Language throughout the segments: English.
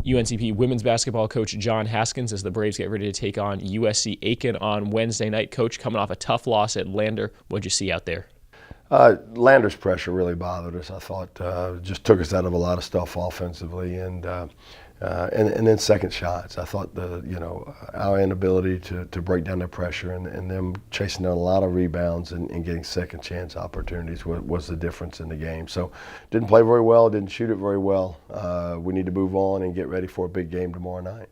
UNCP women's basketball coach John Haskins as the Braves get ready to take on USC Aiken on Wednesday night. Coach, coming off a tough loss at Lander, what'd you see out there? Lander's pressure really bothered us. I thought just took us out of a lot of stuff offensively, and then second shots. I thought our inability to break down their pressure and them chasing down a lot of rebounds and getting second chance opportunities was the difference in the game. So didn't play very well, didn't shoot it very well. We need to move on and get ready for a big game tomorrow night.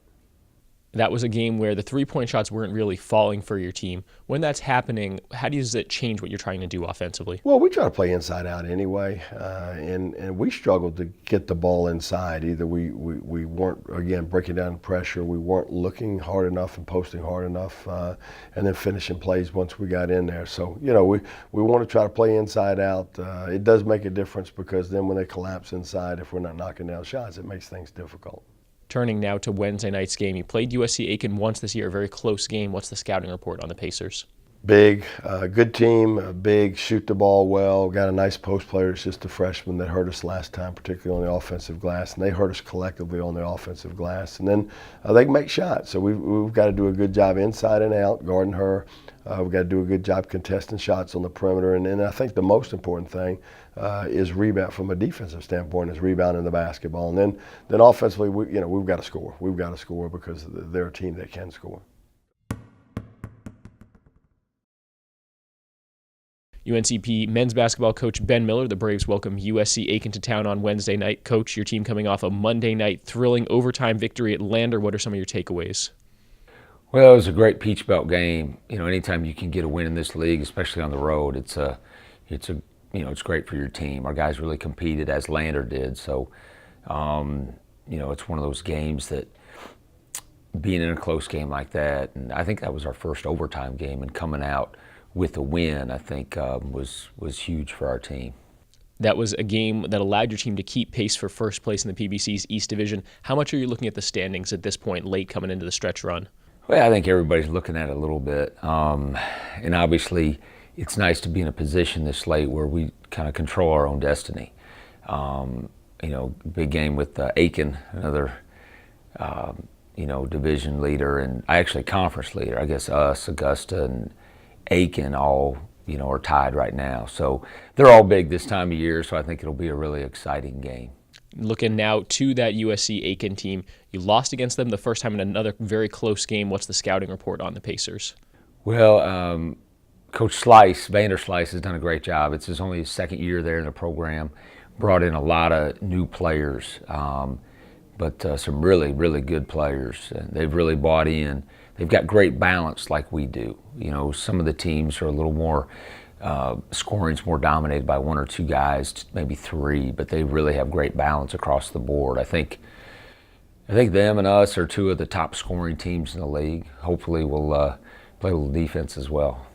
That was a game where the three-point shots weren't really falling for your team. When that's happening, how does it change what you're trying to do offensively? Well, we try to play inside out anyway, and we struggled to get the ball inside. Either we weren't, again, breaking down the pressure, we weren't looking hard enough and posting hard enough, and then finishing plays once we got in there. So, we want to try to play inside out. It does make a difference because then when they collapse inside, if we're not knocking down shots, it makes things difficult. Turning now to Wednesday night's game. You played USC Aiken once this year, a very close game. What's the scouting report on the Pacers? Big, good team, big, shoot the ball well, got a nice post player. It's just a freshman that hurt us last time, particularly on the offensive glass, and they hurt us collectively on the offensive glass. And then they can make shots, so we've got to do a good job inside and out, guarding her. We've got to do a good job contesting shots on the perimeter, and then I think the most important thing is rebound from a defensive standpoint, is rebounding the basketball. And then offensively, we've got to score. We've got to score because they're a team that can score. UNCP men's basketball coach Ben Miller, the Braves welcome USC Aiken to town on Wednesday night. Coach, your team coming off a Monday night thrilling overtime victory at Lander. What are some of your takeaways? Well, it was a great Peach Belt game. Anytime you can get a win in this league, especially on the road, it's great for your team. Our guys really competed as Lander did. So, it's one of those games that being in a close game like that, and I think that was our first overtime game, and coming out with a win, I think was huge for our team. That was a game that allowed your team to keep pace for first place in the PBC's East Division. How much are you looking at the standings at this point, late coming into the stretch run? Well, I think everybody's looking at it a little bit. And obviously, it's nice to be in a position this late where we kind of control our own destiny. Big game with Aiken, another, division leader, and actually conference leader. I guess us, Augusta, and Aiken all, are tied right now. So they're all big this time of year, so I think it'll be a really exciting game. Looking now to that USC Aiken team, you lost against them the first time in another very close game. What's the scouting report on the Pacers? Well, Coach Slice, Vanderslice, has done a great job. It's only his second year there in the program. Brought in a lot of new players, but some really, really good players. And they've really bought in. They've got great balance like we do. Some of the teams are a little more, scoring's more dominated by one or two guys, maybe three, but they really have great balance across the board. I think them and us are two of the top scoring teams in the league. Hopefully we'll play a little defense as well.